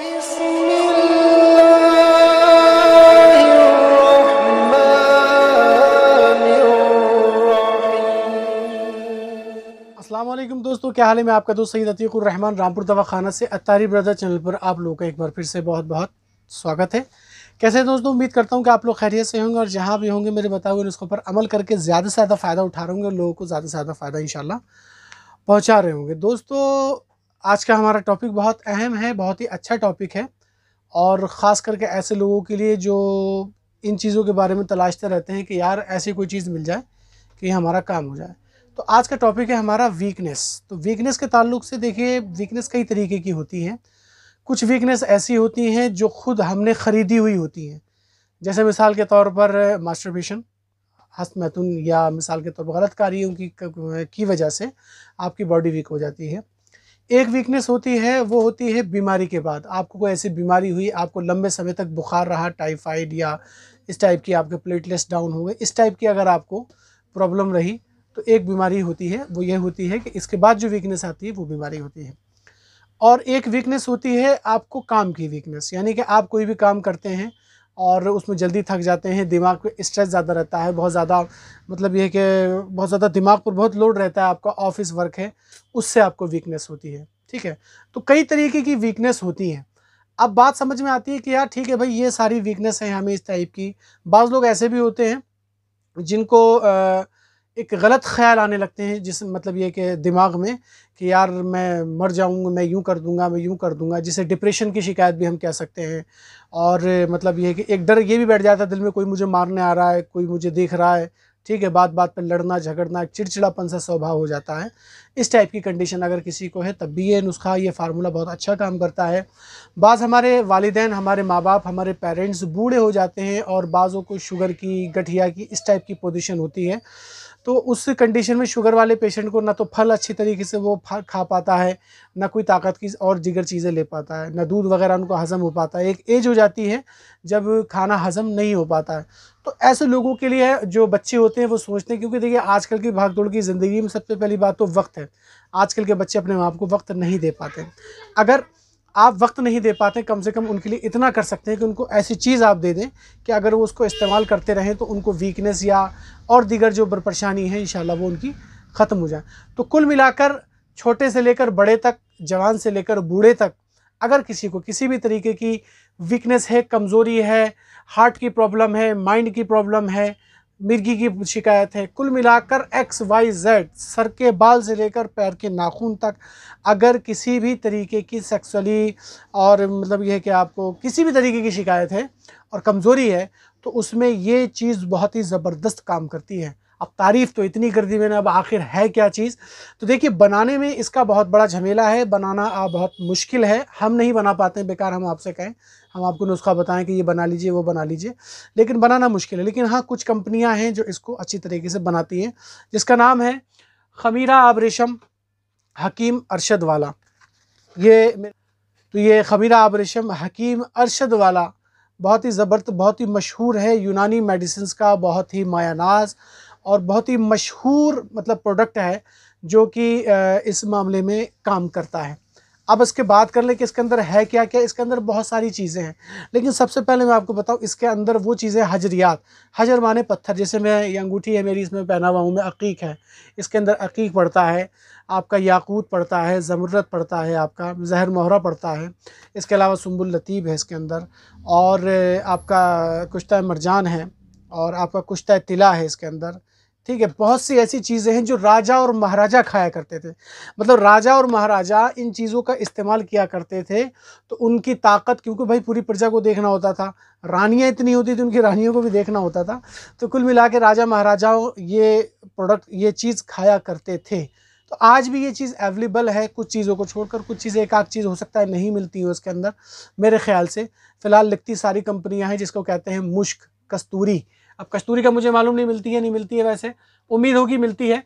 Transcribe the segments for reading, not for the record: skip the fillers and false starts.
अस्सलाम वालेकुम दोस्तों, क्या हाल है। मैं आपका दोस्त सईद अतीकुर रहमान रामपुर दवाखाना से अत्तारी ब्रदर चैनल पर आप लोगों का एक बार फिर से बहुत बहुत स्वागत है। कैसे हैं दोस्तों, उम्मीद करता हूं कि आप लोग खैरियत से होंगे और जहां भी होंगे मेरे बताए हुए नुस्खों पर अमल करके ज़्यादा से ज़्यादा फ़ायदा उठा रहे होंगे और लोगों को ज़्यादा से ज़्यादा फ़ायदा इंशाल्लाह पहुँचा रहे होंगे। दोस्तों, आज का हमारा टॉपिक बहुत अहम है, बहुत ही अच्छा टॉपिक है और ख़ास करके ऐसे लोगों के लिए जो इन चीज़ों के बारे में तलाशते रहते हैं कि यार ऐसी कोई चीज़ मिल जाए कि हमारा काम हो जाए। तो आज का टॉपिक है हमारा वीकनेस। तो वीकनेस के ताल्लुक से देखिए, वीकनेस कई तरीके की होती हैं। कुछ वीकनेस ऐसी होती हैं जो खुद हमने ख़रीदी हुई होती हैं, जैसे मिसाल के तौर पर मास्टरबेशन, हस्त मैथुन, या मिसाल के तौर पर गलत कार्यों की वजह से आपकी बॉडी वीक हो जाती है। एक वीकनेस होती है, वो होती है बीमारी के बाद। आपको कोई ऐसी बीमारी हुई, आपको लंबे समय तक बुखार रहा, टाइफाइड या इस टाइप की, आपके प्लेटलेट्स डाउन हो गए, इस टाइप की अगर आपको प्रॉब्लम रही तो एक बीमारी होती है, वो ये होती है कि इसके बाद जो वीकनेस आती है वो बीमारी होती है। और एक वीकनेस होती है आपको काम की वीकनेस, यानी कि आप कोई भी काम करते हैं और उसमें जल्दी थक जाते हैं, दिमाग पे स्ट्रेस ज़्यादा रहता है, बहुत ज़्यादा, मतलब ये कि बहुत ज़्यादा दिमाग पर बहुत लोड रहता है, आपका ऑफिस वर्क है, उससे आपको वीकनेस होती है। ठीक है, तो कई तरीके की वीकनेस होती हैं। अब बात समझ में आती है कि यार ठीक है भाई, ये सारी वीकनेस है हमें इस टाइप की। बाज़ लोग ऐसे भी होते हैं जिनको एक गलत ख्याल आने लगते हैं, जिस मतलब ये कि दिमाग में कि यार मैं मर जाऊंगा, मैं यूं कर दूंगा, मैं यूं कर दूंगा, जिसे डिप्रेशन की शिकायत भी हम कह सकते हैं। और मतलब ये कि एक डर ये भी बैठ जाता है दिल में, कोई मुझे मारने आ रहा है, कोई मुझे देख रहा है। ठीक है, बात बात पर लड़ना झगड़ना, एक चिड़चिड़ापन सा स्वभाव हो जाता है। इस टाइप की कंडीशन अगर किसी को है तब भी ये नुस्खा, ये फार्मूला बहुत अच्छा काम करता है। बाज़ हमारे वालिदैन, हमारे माँ बाप, हमारे पेरेंट्स बूढ़े हो जाते हैं और बाज़ों को शुगर की, गठिया की, इस टाइप की पोजीशन होती है। तो उस कंडीशन में शुगर वाले पेशेंट को ना तो फल अच्छी तरीके से वो खा पाता है, ना कोई ताकत की और दीगर चीज़ें ले पाता है, ना दूध वगैरह उनको हज़म हो पाता है। एक एज हो जाती है जब खाना हज़म नहीं हो पाता है। तो ऐसे लोगों के लिए जो बच्चे होते हैं वो सोचते हैं, क्योंकि देखिए आजकल की भागदौड़ की ज़िंदगी में सबसे पहली बात तो वक्त है। आजकल के बच्चे अपने माँ बाप को वक्त नहीं दे पाते। अगर आप वक्त नहीं दे पाते, कम से कम उनके लिए इतना कर सकते हैं कि उनको ऐसी चीज़ आप दे दें कि अगर वो उसको इस्तेमाल करते रहें तो उनको वीकनेस या और दीगर जो परेशानी है इंशाल्लाह वो उनकी ख़त्म हो जाए। तो कुल मिलाकर छोटे से लेकर बड़े तक, जवान से लेकर बूढ़े तक, अगर किसी को किसी भी तरीके की वीकनेस है, कमज़ोरी है, हार्ट की प्रॉब्लम है, माइंड की प्रॉब्लम है, मिर्गी की शिकायत है, कुल मिलाकर XYZ, सर के बाल से लेकर पैर के नाखून तक, अगर किसी भी तरीके की सेक्सुअली और मतलब यह है कि आपको किसी भी तरीके की शिकायत है और कमज़ोरी है, तो उसमें ये चीज़ बहुत ही ज़बरदस्त काम करती है। अब तारीफ़ तो इतनी कर दी मैंने, अब आखिर है क्या चीज़। तो देखिए, बनाने में इसका बहुत बड़ा झमेला है, बनाना बहुत मुश्किल है, हम नहीं बना पाते हैं, बेकार हम आपसे कहें, हम आपको नुस्खा बताएं कि ये बना लीजिए, वो बना लीजिए, लेकिन बनाना मुश्किल है। लेकिन हाँ, कुछ कंपनियां हैं जो इसको अच्छी तरीके से बनाती हैं, जिसका नाम है खमीरा आब रेशम हकीम अरशद वाला। ये खमीरा आब रेशम हकीम अरशद वाला बहुत ही ज़बरदस्त, बहुत ही मशहूर है, यूनानी मेडिसिन का बहुत ही मायानाज और बहुत ही मशहूर मतलब प्रोडक्ट है, जो कि इस मामले में काम करता है। अब इसके बात कर ले कि इसके अंदर है क्या क्या। इसके अंदर बहुत सारी चीज़ें हैं, लेकिन सबसे पहले मैं आपको बताऊं, इसके अंदर वो चीज़ें हजरियात, हजर माने पत्थर, जैसे मैं ये अंगूठी है मेरी, इसमें पहना हुआ हूँ मैं, अकीक है, इसके अंदर अकीक पड़ता है, आपका याकूत पड़ता है, ज़मरत पड़ता है, आपका जहर मोहरा पड़ता है, इसके अलावा सुंबुल लतीब है इसके अंदर, और आपका कुश्ता मरजान है, और आपका कुश्ता तिला है इसके अंदर। ठीक है, बहुत सी ऐसी चीज़ें हैं जो राजा और महाराजा खाया करते थे। मतलब राजा और महाराजा इन चीज़ों का इस्तेमाल किया करते थे, तो उनकी ताकत, क्योंकि भाई पूरी प्रजा को देखना होता था, रानियाँ इतनी होती थी, उनकी रानियों को भी देखना होता था, तो कुल मिला के राजा महाराजाओं ये प्रोडक्ट, ये चीज़ खाया करते थे। तो आज भी ये चीज़ अवेलेबल है, कुछ चीज़ों को छोड़कर, कुछ चीज़ें एक आध चीज़ हो सकता है नहीं मिलती हो इसके अंदर मेरे ख्याल से। फ़िलहाल लिखती सारी कंपनियां हैं, जिसको कहते हैं मुश्क, कस्तूरी। अब कस्तूरी का मुझे मालूम नहीं मिलती है नहीं मिलती है, वैसे उम्मीद होगी मिलती है।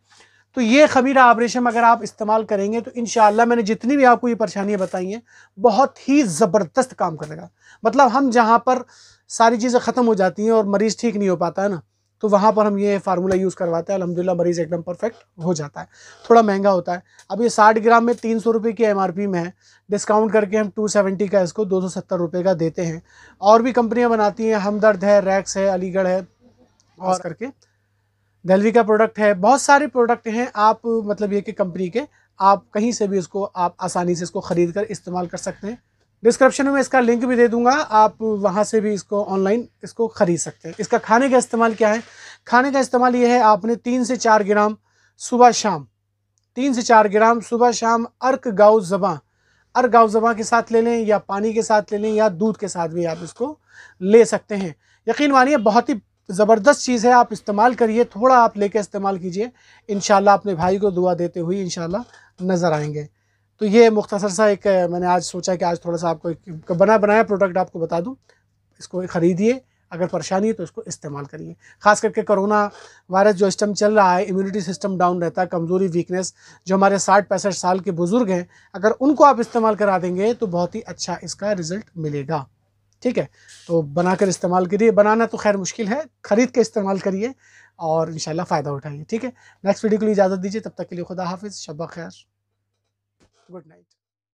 तो ये खमीरा आब रेशम अगर आप इस्तेमाल करेंगे तो इंशाअल्लाह, मैंने जितनी भी आपको ये परेशानियां बताई हैं, बहुत ही ज़बरदस्त काम करेगा। मतलब हम जहाँ पर सारी चीज़ें ख़त्म हो जाती हैं और मरीज़ ठीक नहीं हो पाता है ना, तो वहाँ पर हम ये फार्मूला यूज़ करवाते हैं, अल्हम्दुलिल्लाह मरीज़ एकदम परफेक्ट हो जाता है। थोड़ा महंगा होता है, अब ये 60 ग्राम में 300 रुपये की MRP में है, डिस्काउंट करके हम 270 का इसको 270 रुपये का देते हैं। और भी कंपनियाँ बनाती हैं, हमदर्द है, रैक्स है, अलीगढ़ है और करके दिल्ली का प्रोडक्ट है, बहुत सारे प्रोडक्ट हैं। आप मतलब ये कि कंपनी के आप कहीं से भी इसको आप आसानी से इसको ख़रीद कर इस्तेमाल कर सकते हैं। डिस्क्रिप्शन में इसका लिंक भी दे दूंगा, आप वहाँ से भी इसको ऑनलाइन इसको ख़रीद सकते हैं। इसका खाने का इस्तेमाल क्या है? खाने का इस्तेमाल ये है, आपने 3 से 4 ग्राम सुबह शाम, 3 से 4 ग्राम सुबह शाम अर्क गाँव ज़बां के साथ ले लें, या पानी के साथ ले लें, या दूध के साथ भी आप इसको ले सकते हैं। यकीन मानिए बहुत ही ज़बरदस्त चीज़ है, आप इस्तेमाल करिए, थोड़ा आप लेके इस्तेमाल कीजिए, इंशाल्लाह अपने भाई को दुआ देते हुए इंशाल्लाह नज़र आएंगे। तो ये मुख्तसर सा एक मैंने आज सोचा कि आज थोड़ा सा आपको एक बनाया प्रोडक्ट आपको बता दूं। इसको ख़रीदिए, अगर परेशानी है तो इसको इस्तेमाल करिए। ख़ास करके कोरोना वायरस जो इस टाइम चल रहा है, इम्यूनिटी सिस्टम डाउन रहता है, कमज़ोरी, वीकनेस, जो हमारे 60-65 साल के बुज़ुर्ग हैं, अगर उनको आप इस्तेमाल करा देंगे तो बहुत ही अच्छा इसका रिज़ल्ट मिलेगा। ठीक है, तो बनाकर इस्तेमाल करिए। बनाना तो खैर मुश्किल है, ख़रीद के इस्तेमाल करिए और इंशाल्लाह फ़ायदा उठाइए। ठीक है, नेक्स्ट वीडियो के लिए इजाज़त दीजिए, तब तक के लिए खुदा हाफिज़, शब ख़ैर, गुड नाइट।